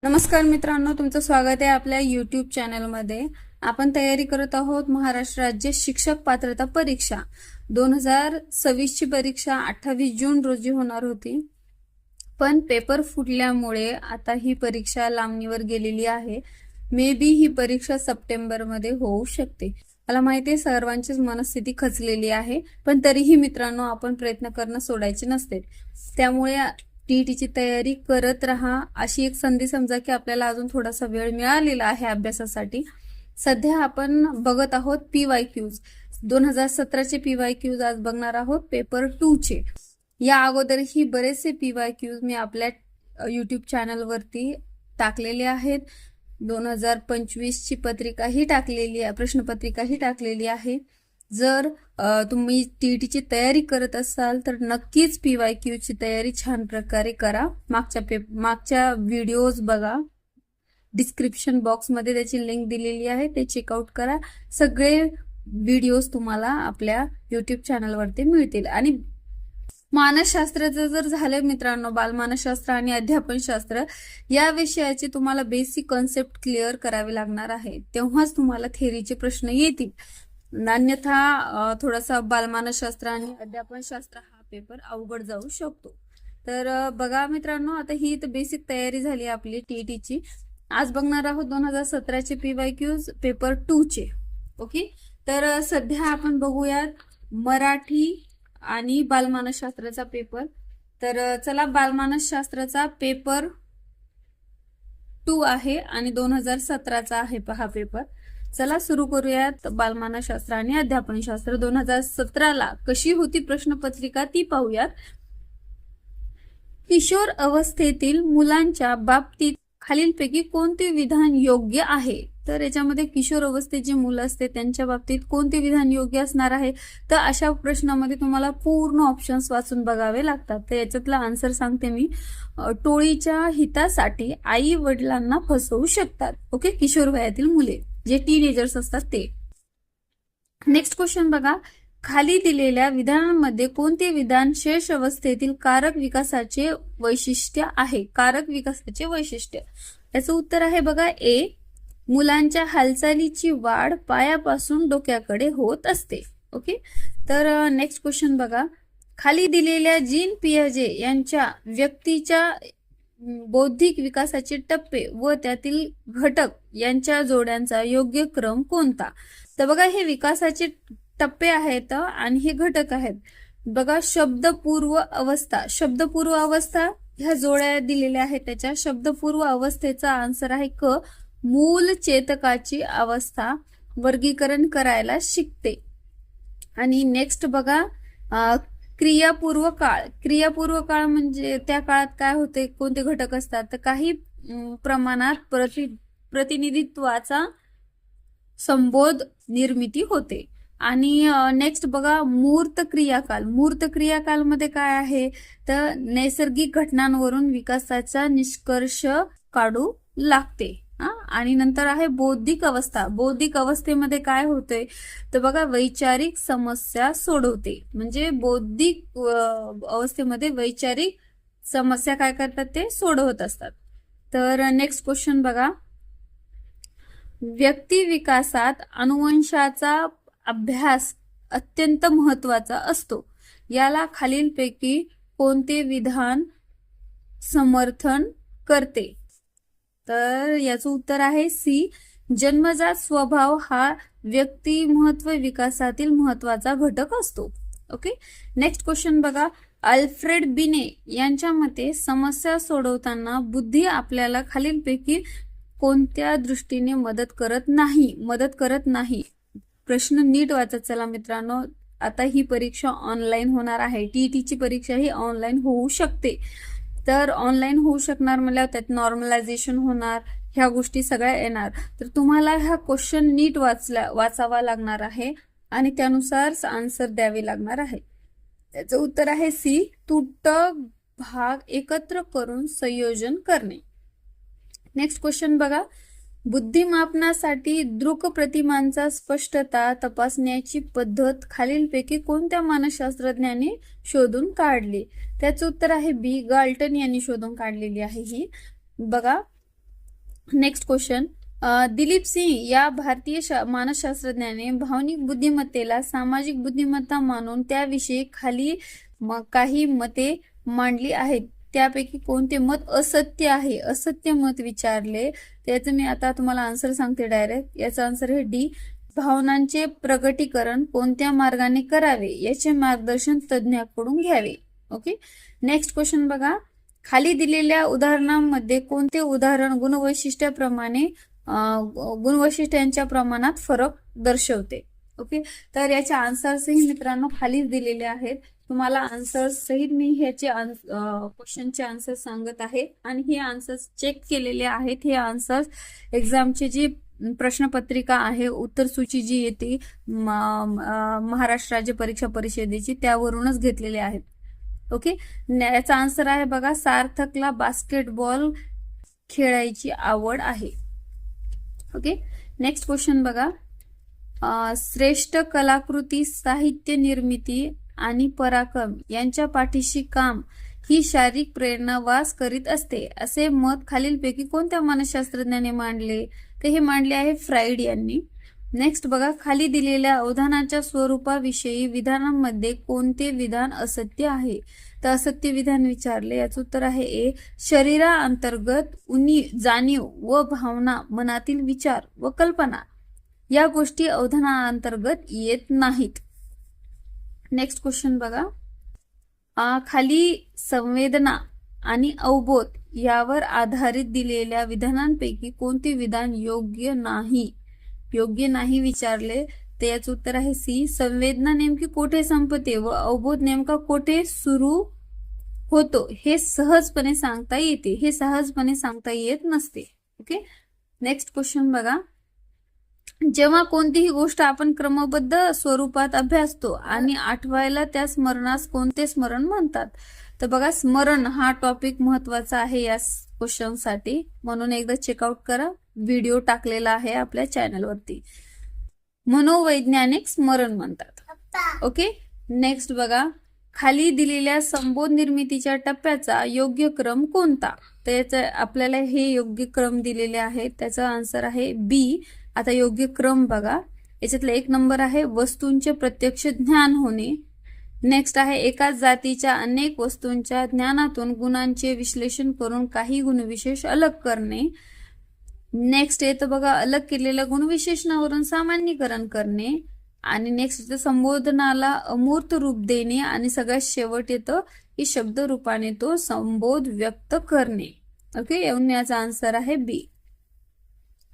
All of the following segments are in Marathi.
नमस्कार मित्रांनो, तुमचं स्वागत आहे आपल्या YouTube चॅनलमध्ये। आपण तयारी करत आहोत महाराष्ट्र राज्य शिक्षक पात्रता परीक्षा 2026 ची परीक्षा 28 जून रोजी होणार होती, पण पेपर फुटल्यामुळे आता ही परीक्षा लांबणीवर गेलेली आहे। मे बी ही परीक्षा सप्टेंबर मध्ये होऊ शकते। मला माहिती आहे सर्वांचीच मनस्थिती खचलेली आहे, पण तरीही मित्रांनो आपण प्रयत्न करणं सोडायचे नसते। त्यामुळे टीईटीची तयारी करत राहा। अशी एक संधी समजा की आपल्याला अजून थोडासा वेळ मिळालेला आहे अभ्यासासाठी। सध्या आपण बघत आहोत PYQs 2017 चे PYQs आज बघणार आहोत पेपर 2 चे। या अगोदरही बरेचसे PYQs मी आपल्या YouTube चॅनल वरती टाकलेले आहेत। 2025 ची पत्रिकाही टाकलेली आहे, प्रश्नपत्रिकाही टाकलेली आहे। जर तुम्ही टीईटीची तयारी करत असाल तर नक्कीच PYQ ची तयारी छान प्रकारे करा। मागच्या व्हिडिओज बघा, डिस्क्रिप्शन बॉक्स मध्ये त्याची लिंक दिलेली आहे, ते चेकआउट करा। सगळे व्हिडिओज तुम्हाला आपल्या YouTube चॅनल वरती मिळतील। आणि मानसशास्त्राचं जर झालं मित्रांनो, बालमानसशास्त्र आणि अध्यापनशास्त्र या विषयाची तुम्हाला बेसिक कॉन्सेप्ट क्लिअर करावे लागणार आहे, तेव्हाच तुम्हाला थेअरीचे प्रश्न येतील। अन्यथा थोडासा बालमानसशास्त्र आणि अध्यापनशास्त्र हा पेपर अवघड जाऊ शकतो। तर बघा मित्रांनो, आता ही तर बेसिक तयारी झाली आपली टीईटीची। आज बघणार आहोत 2017 चे PYQs पेपर 2 चे। ओके, तर सध्या आपण बघूयात मराठी आणि बालमानसशास्त्राचा पेपर। तर चला, बालमानसशास्त्राचा पेपर 2 आहे आणि 2017 चा आहे पहा पेपर। चला सुरू करूयात। बालमानसशास्त्र आणि अध्यापनशास्त्र 2017 ला कशी होती प्रश्नपत्रिका ती पाहूयात। किशोर अवस्थेतील मुलांच्या बाबतीत खालीलपैकी कोणते विधान योग्य आहे? तर याच्यामध्ये किशोर अवस्थेत जे मुलं असते त्यांच्या बाबतीत कोणते विधान योग्य असणार आहे? तर अशा प्रश्नामध्ये तुम्हाला पूर्ण ऑप्शन्स वाचून बघावे लागतात। तर याच्यातला आन्सर सांगते मी। टोळीच्या हितासाठी आई वडिलांना फसवू शकतात। ओके, किशोर वयातील मुले जे टीनेजर्स असतात ते। नेक्स्ट क्वेश्चन बघा, खाली दिलेल्या विधानांमध्ये कोणते विधान शेष अवस्थेतील कारक विकासाचे वैशिष्ट्य आहे? कारक विकासाचे वैशिष्ट्य, याचं उत्तर आहे बघा ए, मुलांच्या हालचालीची वाढ पायापासून डोक्याकडे होत असते। ओके, तर नेक्स्ट क्वेश्चन बघा, खाली दिलेल्या जीन पियाजे यांच्या व्यक्तीच्या बौद्धिक विकासाचे टप्पे व त्यातील घटक यांच्या जोड्यांचा योग्य क्रम कोणता? तर बघा, हे विकासाचे टप्पे आहेत आणि हे घटक आहेत। बघा, शब्दपूर्व अवस्था, शब्दपूर्व अवस्था ह्या जोड्या दिलेल्या आहेत त्याच्या। शब्दपूर्व अवस्थेचा आन्सर आहे क, मूल चेतकाची अवस्था वर्गीकरण करायला शिकते। आणि नेक्स्ट बघा, क्रियापूर्व काळ, क्रियापूर्व काळ म्हणजे त्या काळात काय होते, कोणते घटक असतात? तर काही प्रमाणात प्रतिनिधित्वाचा संबोध निर्मिती होते। आणि नेक्स्ट बघा, मूर्त क्रियाकाल, मूर्त क्रियाकाल मध्ये काय आहे? तर नैसर्गिक घटनांवरून विकासाचा निष्कर्ष काढू लागते। आणि नंतर आहे बौद्धिक अवस्था, बौद्धिक अवस्थेमध्ये काय होते? तर बघा, वैचारिक समस्या सोडवते। म्हणजे बौद्धिक अवस्थेमध्ये वैचारिक समस्या काय करतात? ते सोडवत असतात। तर नेक्स्ट क्वेश्चन बघा, व्यक्ती विकासात अनुवंशाचा अभ्यास अत्यंत महत्वाचा असतो, याला खालीलपैकी कोणते विधान समर्थन करते? तर याचं उत्तर आहे सी, जन्मजात स्वभाव हा व्यक्तिमत्व विकासातील महत्वाचा घटक असतो। ओके, नेक्स्ट क्वेश्चन बघा, अल्फ्रेड बिने यांच्या मते समस्या सोडवताना बुद्धी आपल्याला खालीलपैकी कोणत्या दृष्टीने मदत करत नाही? प्रश्न नीट वाचत चला मित्रांनो। आता ही परीक्षा ऑनलाईन होणार आहे, टीईटीची परीक्षा ही ऑनलाईन होऊ शकते। तर ऑनलाईन होऊ शकणार म्हणल्यावर त्यात नॉर्मलायझेशन होणार, ह्या गोष्टी सगळ्या येणार। तर तुम्हाला हा क्वेश्चन नीट वाचावा लागणार आहे आणि त्यानुसार आन्सर द्यावे लागणार आहे। त्याचं उत्तर आहे सी, तुटक भाग एकत्र करून संयोजन करणे। नेक्स्ट क्वेश्चन बघा, बुद्धिमापनासाठी दृक प्रतिमांचा स्पष्टता तपासण्याची पद्धत खालीलपैकी कोणत्या मानसशास्त्रज्ञाने शोधून काढली? त्याचं उत्तर आहे बी, गाल्टन यांनी शोधून काढलेली आहे ही। बघा, नेक्स्ट क्वेश्चन, दिलीप सिंह या भारतीय मानसशास्त्रज्ञाने भावनिक बुद्धिमत्तेला सामाजिक बुद्धिमत्ता मानून त्याविषयी खाली काही मते मांडली आहेत. त्यापैकी कोणते मत असत्य आहे? असत्य मत विचारले, त्याचं मी आता तुम्हाला आन्सर सांगते डायरेक्ट. याचा आन्सर आहे डी. भावनांचे प्रगटीकरण कोणत्या मार्गाने करावे याचे मार्गदर्शन तज्ज्ञाकडून घ्यावे. ओके. नेक्स्ट क्वेश्चन बघा, खाली दिलेल्या उदाहरणांमध्ये कोणते उदाहरण गुणवैशिष्ट्यांच्या प्रमाणात फरक दर्शवते? ओके. तर याचे आन्सर्सही मित्रांनो खालीच दिलेले आहेत. तुम्हाला आन्सर्स सहित मी ह्याचे क्वेश्चनचे आन्सर सांगत आहे आणि हे आन्सर्स चेक केलेले आहेत. हे आन्सर्स एक्झामची जी प्रश्नपत्रिका आहे, उत्तर सूची जी येते महाराष्ट्र राज्य परीक्षा परिषदेची, त्यावरूनच घेतलेले आहेत. ओके. याचा आन्सर आहे बघा, सार्थकला बास्केटबॉल खेळायची आवड आहे. ओके. नेक्स्ट क्वेश्चन बघा, श्रेष्ठ कलाकृती, साहित्य निर्मिती आणि पराक्रम यांच्या पाठीशी काम ही शारीरिक प्रेरणा वास करीत असते असे मत खालीलपैकी कोणत्या मानसशास्त्रज्ञाने मांडले? ते हे मांडले आहे फ्राईड यांनी. नेक्स्ट बघा, खाली दिलेल्या अवधानाच्या स्वरूपाविषयी विधानांमध्ये कोणते विधान असत्य आहे? तर असत्य विधान विचारले, याचं उत्तर आहे ए. शरीराअंतर्गत जाणीव व भावना, मनातील विचार व कल्पना या गोष्टी अवधानाअंतर्गत येत नाहीत. नेक्स्ट क्वेश्चन बघा, खाली संवेदना आणि अवबोध यावर आधारित दिलेल्या विधानांपैकी कोणते विधान योग्य नाही? योग्य नाही विचारले, तर याचं उत्तर आहे सी. संवेदना नेमकी कोठे संपते व अवबोध नेमका कोठे सुरू होतो हे सहजपणे सांगता येते, हे सहजपणे सांगता येत नसते. ओके. नेक्स्ट क्वेश्चन बघा, जेव्हा कोणतीही गोष्ट आपण क्रमबद्ध स्वरूपात अभ्यासतो आणि आठवायला त्या स्मरणास कोणते स्मरण म्हणतात? तर बघा, स्मरण हा टॉपिक महत्वाचा आहे या क्वेश्चनसाठी, म्हणून एकदा चेकआउट करा. व्हिडिओ टाकलेला आहे आपल्या चॅनलवरती. मनोवैज्ञानिक स्मरण म्हणतात. ओके. नेक्स्ट बघा, खाली दिलेल्या संबोध निर्मितीच्या टप्प्याचा योग्य क्रम कोणता? तर याचा आपल्याला हे योग्य क्रम दिलेले आहेत, त्याचा आन्सर आहे बी. आता योग्य क्रम बघा, याच्यातला 1 नंबर आहे वस्तूंचे प्रत्यक्ष ज्ञान होणे. नेक्स्ट आहे एकाच जातीच्या अनेक वस्तूंच्या ज्ञानातून गुणांचे विश्लेषण करून काही गुणविशेष अलग करणे. नेक्स्ट येतं बघा, अलग केलेल्या गुणविशेषणावरून सामान्यीकरण करणे. आणि नेक्स्ट येतं संबोधनाला अमूर्त रूप देणे. आणि सगळ्यात शेवट येतं की शब्द रूपाने तो संबोध व्यक्त करणे. ओके. याचा आन्सर आहे बी.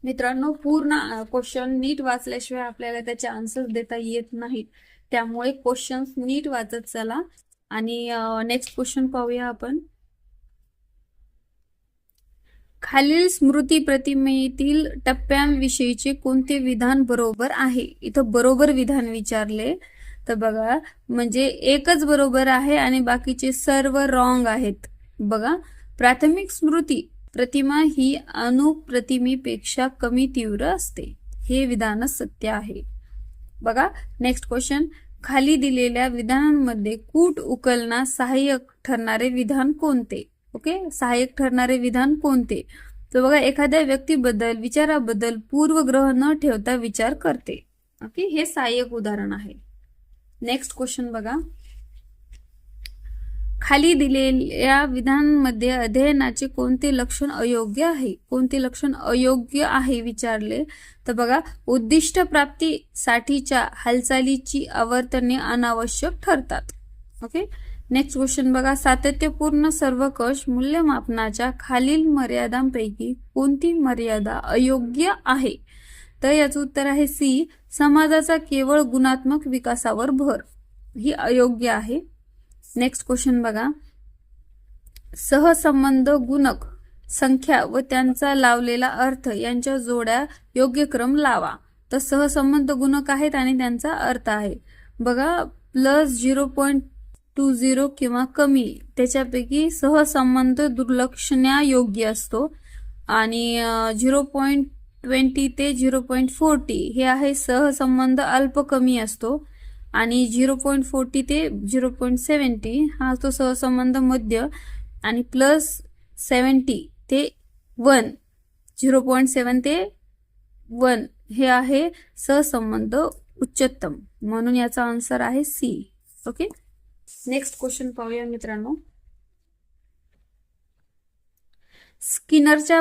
मित्रांनो, पूर्ण क्वेश्चन नीट वाचल्याशिवाय आपल्याला त्याचे आन्सर देता येत नाहीत, त्यामुळे क्वेश्चन्स नीट वाचत चला. आणि नेक्स्ट क्वेश्चन पाहूया आपण. खालील स्मृती प्रतिमेतील टप्प्यांविषयीचे कोणते विधान बरोबर आहे? इथं बरोबर विधान विचारले, तर बघा म्हणजे एकच बरोबर आहे आणि बाकीचे सर्व रॉंग आहेत. बघा, प्राथमिक स्मृती प्रतिमा ही अनुप्रतिमेपेक्षा कमी तीव्र असते, हे विधान सत्य आहे. बघा, नेक्स्ट क्वेश्चन, खाली दिलेल्या विधानांमध्ये कूट उकलण्यास सहाय्यक ठरणारे विधान कोणते? ओके. सहाय्यक ठरणारे विधान कोणते? तर बघा, एखाद्या व्यक्तीबद्दल विचाराबद्दल पूर्वग्रह न ठेवता विचार करते. ओके. हे सहाय्यक उदाहरण आहे. नेक्स्ट क्वेश्चन बघा, खाली दिलेल्या विधानांमध्ये अध्ययनाचे कोणते लक्षण अयोग्य आहे? कोणते लक्षण अयोग्य आहे विचारले, तर बघा, उद्दिष्ट प्राप्तीसाठीच्या हालचालीची आवर्तने अनावश्यक ठरतात. ओके. नेक्स्ट क्वेश्चन बघा, सातत्यपूर्ण सर्वकष मूल्यमापनाच्या खालील मर्यादांपैकी कोणती मर्यादा अयोग्य आहे? तर याचं उत्तर आहे सी. समाजाचा केवळ गुणात्मक विकासावर भर, ही अयोग्य आहे. नेक्स्ट क्वेश्चन बघा, सहसंबंध गुणक संख्या व त्यांचा लावलेला अर्थ यांच्या जोड्या योग्य क्रम लावा. तर सहसंबंध गुणक आहेत आणि त्यांचा अर्थ आहे बघा +0.20 किंवा कमी, त्याच्यापैकी सहसंबंध दुर्लक्षण्यायोग्य असतो. आणि 0.20 ते 0.40 हे आहे सहसंबंध अल्प कमी असतो. आणि 0.40 ते 0.70 हा असतो सहसंबंध मध्य. आणि +70 ते 1 0.7 ते 1 हे आहे सहसंबंध उच्चतम, म्हणून याचा आन्सर आहे सी. ओके, नेक्स्ट क्वेश्चन पाहूया मित्रांनो. स्किनरच्या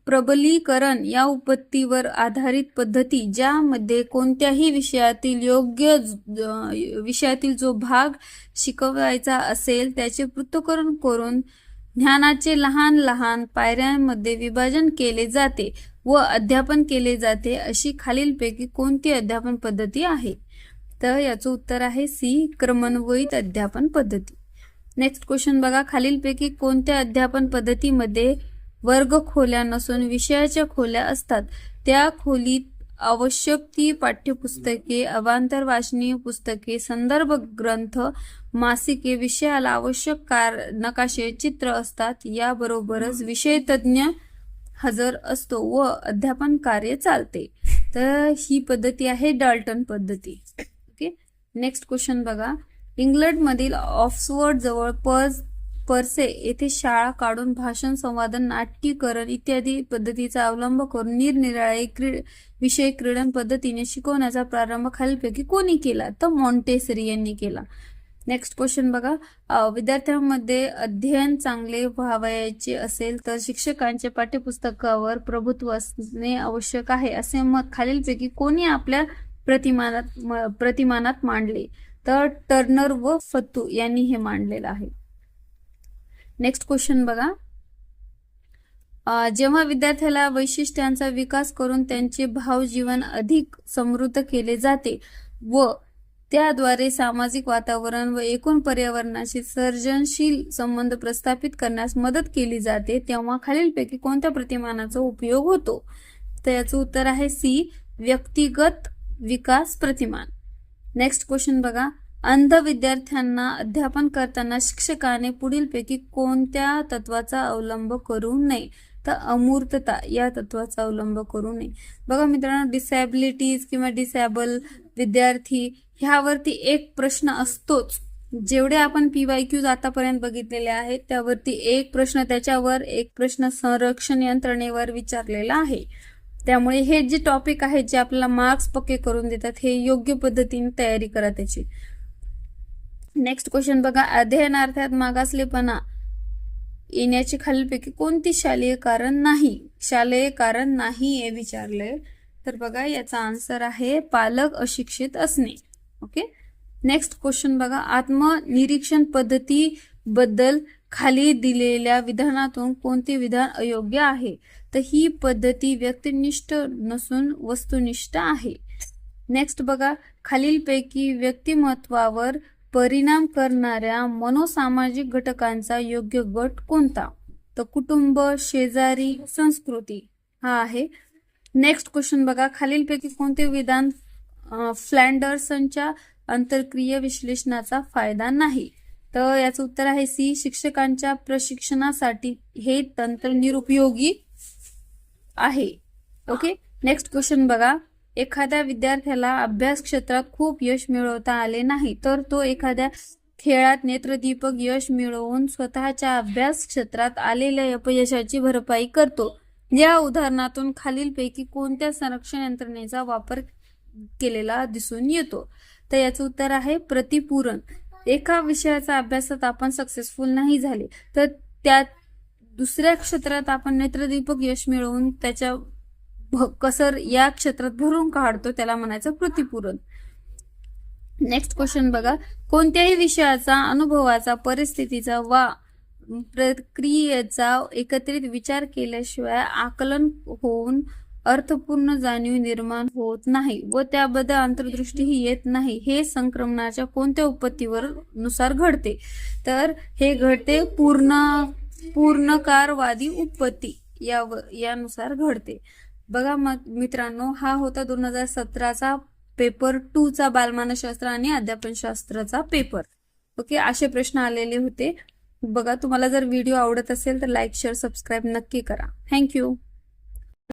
प्रबलीकरण या उपत्तीवर आधारित पद्धती ज्यामध्ये कोणत्याही विषयातील जो भाग शिकवायचा असेल त्याचे पृथक्करण करून ज्ञानाचे लहान लहान पायऱ्यांमध्ये विभाजन केले जाते व अध्यापन केले जाते, अशी खालीलपैकी कोणती अध्यापन पद्धती आहे? तर याचं उत्तर आहे सी, क्रमन्वयित अध्यापन पद्धती. नेक्स्ट क्वेश्चन बघा, खालीलपैकी कोणत्या अध्यापन पद्धतीमध्ये वर्ग खोल्या नसून विषयाच्या खोल्या असतात? त्या खोलीत आवश्यक ती पाठ्यपुस्तके, अवांतर वाचनीय पुस्तके, संदर्भ ग्रंथ, मासिके, विषयाला आवश्यक नकाशे, चित्र असतात. याबरोबरच विषय तज्ञ हजर असतो व अध्यापन कार्य चालते. तर ही पद्धती आहे डाल्टन पद्धती. ओके, नेक्स्ट क्वेश्चन बघा, इंग्लंडमधील ऑक्सफोर्ड जवळ पर्से येथे शाळा काढून भाषण, संवादन, नाट्यीकरण इत्यादी पद्धतीचा अवलंब करून निरनिराळे विषय क्रीडन पद्धतीने शिकवण्याचा प्रारंभ खालीलपैकी कोणी केला? तर मॉन्टेसरी यांनी केला. नेक्स्ट क्वेश्चन बघा, विद्यार्थ्यांमध्ये अध्ययन चांगले व्हावयाचे असेल तर शिक्षकांचे पाठ्यपुस्तकावर प्रभुत्व असणे आवश्यक आहे, असे मत खालीलपैकी कोणी आपल्या प्रतिमानात मांडले? तर टर्नर व फतू यांनी हे मांडलेलं आहे. नेक्स्ट क्वेश्चन बघा, जेव्हा विद्यार्थ्याला वैशिष्ट्यांचा विकास करून त्यांचे भावजीवन अधिक समृद्ध केले जाते व त्याद्वारे सामाजिक वातावरण व एकूण पर्यावरणाशी सर्जनशील संबंध प्रस्थापित करण्यास मदत केली जाते, तेव्हा खालीलपैकी कोणत्या प्रतिमानाचा उपयोग होतो? तर याचं उत्तर आहे सी, व्यक्तिगत विकास प्रतिमान. नेक्स्ट क्वेश्चन बघा, अंध विद्यार्थ्यांना अध्यापन करताना शिक्षकाने पुढीलपैकी कोणत्या तत्वाचा अवलंब करू नये? तर अमूर्तता या तत्वाचा अवलंब करू नये. बघा मित्रांनो, डिसॅबिलिटीज किंवा डिसॅबल विद्यार्थी ह्यावरती एक प्रश्न असतोच. जेवढे आपण PYQs आतापर्यंत बघितलेले आहेत त्यावरती एक प्रश्न, त्याच्यावर एक प्रश्न संरक्षण यंत्रणेवर विचारलेला आहे. त्यामुळे हे जे टॉपिक आहेत जे आपल्याला मार्क्स पक्के करून देतात, हे योग्य पद्धतीने तयारी करा त्याची. नेक्स्ट क्वेश्चन बघा, अध्ययनार्थात मागासलेपणा येण्याची खालीलपैकी कोणती शालेय कारण नाही? शालेय कारण नाही हे विचारले, तर बघा याचा आन्सर आहे पालक अशिक्षित असणे. ओके, नेक्स्ट क्वेश्चन बघा, आत्मनिरीक्षण पद्धतीबद्दल खाली दिलेल्या विधानातून कोणते विधान अयोग्य आहे? तर ही पद्धती व्यक्तिनिष्ठ नसून वस्तुनिष्ठ आहे. नेक्स्ट बघा, खालीलपैकी व्यक्तिमत्वावर परिणाम करणाऱ्या मनोसामाजिक घटकांचा योग्य गट कोणता? तर कुटुंब, शेजारी, संस्कृती हा आहे. नेक्स्ट क्वेश्चन बघा, खालीलपैकी कोणते विधान फ्लँडर्सनच्या अंतर्क्रिया विश्लेषणाचा फायदा नाही? तर याचं उत्तर आहे सी, शिक्षकांच्या प्रशिक्षणासाठी हे तंत्र निरुपयोगी आहे. ओके, नेक्स्ट क्वेश्चन बघा, एखाद्या विद्यार्थ्याला अभ्यास क्षेत्रात खूप यश मिळवता आले नाही तर तो एखाद्या खेळात नेत्रदीपक यश मिळवून स्वतःच्या अभ्यास क्षेत्रात आलेल्या अपयशाची भरपाई करतो. या उदाहरणातून खालीलपैकी कोणत्या संरक्षण यंत्रणेचा वापर केलेला दिसून येतो? तर याचं उत्तर आहे प्रतिपूरण. एका विषयाचा अभ्यासात आपण सक्सेसफुल नाही झाले तर त्या दुसऱ्या क्षेत्रात आपण नेत्रदीपक यश मिळवून त्याच्या कसर या क्षेत्रात भरून काढतो, त्याला म्हणायचं प्रतिपूरण. नेक्स्ट क्वेश्चन बघा, कोणत्याही विषयाचा, अनुभवाचा, परिस्थितीचा वा प्रक्रियेचा एकत्रित विचार केल्याशिवाय आकलन होऊन अर्थपूर्ण जाणीव निर्माण होत नाही व त्याबद्दल अंतर्दृष्टीही येत नाही, हे संक्रमणाच्या कोणत्या उपत्तीवर नुसार घडते? तर हे घडते पूर्णकारवादी उपत्ती यानुसार घडते. बघा मित्रांनो, हा होता 2017चा पेपर 2 चा बालमानसशास्त्र आणि अध्यापनशास्त्राचा पेपर. ओके, असे प्रश्न आलेले होते. बघा, तुम्हाला जर व्हिडिओ आवडत असेल तर लाईक, शेअर, सबस्क्राईब नक्की करा. थँक्यू.